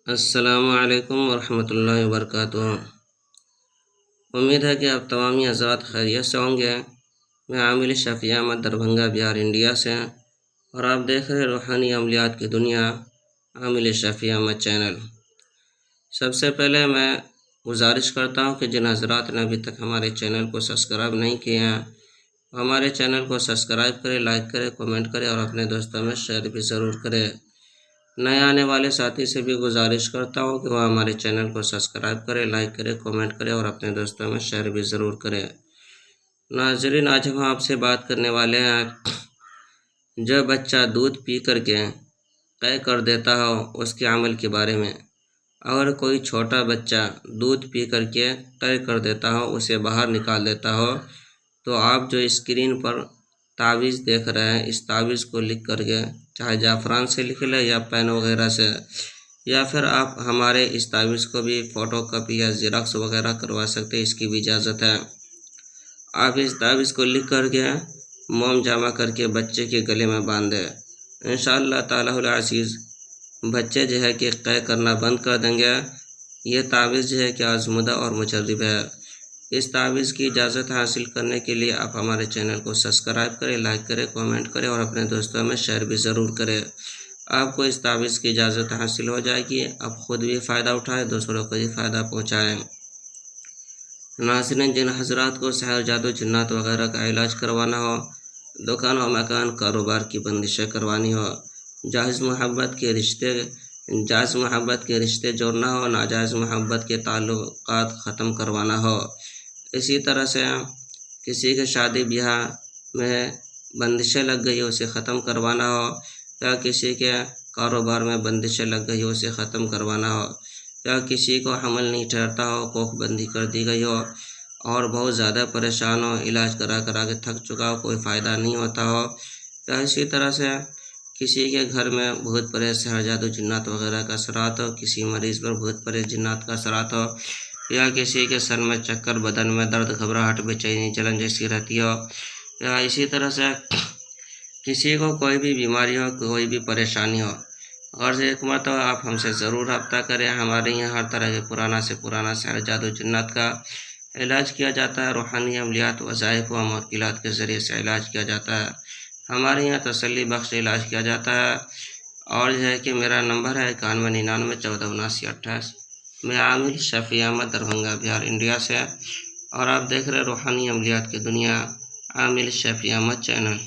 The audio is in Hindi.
अस्सलामुअलैकुम वरहमतुल्लाहि वबरकातुहू। उम्मीद है कि आप तमामी हज़रात खैरियत से होंगे। मैं आमिल शफ़ी अहमद दरभंगा बिहार इंडिया से और आप देख रहे रूहानी अमलियात की दुनिया आमिल शफ़ी अहमद चैनल। सबसे पहले मैं गुजारिश करता हूं कि जिन हज़रात ने अभी तक हमारे चैनल को सब्सक्राइब नहीं किए हैं हमारे चैनल को सब्सक्राइब करें, लाइक करें, कमेंट करें और अपने दोस्तों में शेयर भी ज़रूर करें। नए आने वाले साथी से भी गुजारिश करता हूं कि वह हमारे चैनल को सब्सक्राइब करें, लाइक करें, कमेंट करें और अपने दोस्तों में शेयर भी ज़रूर करें। नाज़रीन, आज हम आपसे बात करने वाले हैं जो बच्चा दूध पी करके तय कर देता हो उसके अमल के बारे में। अगर कोई छोटा बच्चा दूध पी करके तय कर देता हो, उसे बाहर निकाल देता हो, तो आप जो स्क्रीन पर तावीज़ देख रहे हैं इस तावीज़ को लिख करके चाहे जाफ़रान से लिख लें या पेन वगैरह से, या फिर आप हमारे इस तावीज़ को भी फ़ोटो कॉपी या ज़ेरॉक्स वगैरह करवा सकते हैं, इसकी भी इजाज़त है। आप इस तावीज़ को लिख करके मोम जमा करके बच्चे के गले में बांध दें। इंशाअल्लाह ताला अज़ीज़ बच्चे जो है कि तय करना बंद कर देंगे। ये तावीज़ जो है कि आज़मुदा और मुजर्रब है। इस तावीज़ की इजाज़त हासिल करने के लिए आप हमारे चैनल को सब्सक्राइब करें, लाइक करें, कमेंट करें और अपने दोस्तों में शेयर भी ज़रूर करें। आपको इस तावीज़ की इजाज़त हासिल हो जाएगी। आप ख़ुद भी फ़ायदा उठाएं, दूसरों को भी फ़ायदा पहुँचाएँ। नाज़रीन, जिन हज़रात को सहर जादू जिन्नात वगैरह का इलाज करवाना हो, दुकान और मकान कारोबार की बंदिशें करवानी हो, जायज़ मोहब्बत के रिश्ते जोड़ना हो, नाजायज़ मोहब्बत के ताल्लुकात ख़त्म करवाना हो, इसी तरह से किसी के शादी ब्याह में बंदिशें लग गई उसे ख़त्म करवाना हो, या किसी के कारोबार में बंदिशें लग गई उसे ख़त्म करवाना हो, या किसी को हमल नहीं ठहरता हो, कोखबंदी कर दी गई हो और बहुत ज़्यादा परेशान हो, इलाज करा करा के थक चुका हो, कोई फ़ायदा नहीं होता हो, या इसी तरह से किसी के घर में भूत प्रेत सहर जादू जिन्नात वगैरह का असरात हो, किसी मरीज़ पर भूत प्रेत जिन्नात का असरात हो, या किसी के सर में चक्कर, बदन में दर्द, घबराहट, बेचैनी, जलन जैसी रहती हो, या इसी तरह से किसी को कोई भी बीमारी हो, कोई भी परेशानी हो, और एक मरतबा आप हमसे ज़रूर रब्ता करें। हमारे यहाँ हर तरह के पुराना से पुराना सहर जादू जिन्नात का इलाज किया जाता है। रूहानी अमलियात, वज़ाइफ व मुवक्किलात के ज़रिए से इलाज किया जाता है। हमारे यहाँ तसल्ली बख्श इलाज किया जाता है। और जो है कि मेरा नंबर है 9199147928। मैं आमिल शफ़ी अहमद दरभंगा बिहार इंडिया से और आप देख रहे रूहानी अमलियात की दुनिया आमिल शफ़ी अहमद चैनल।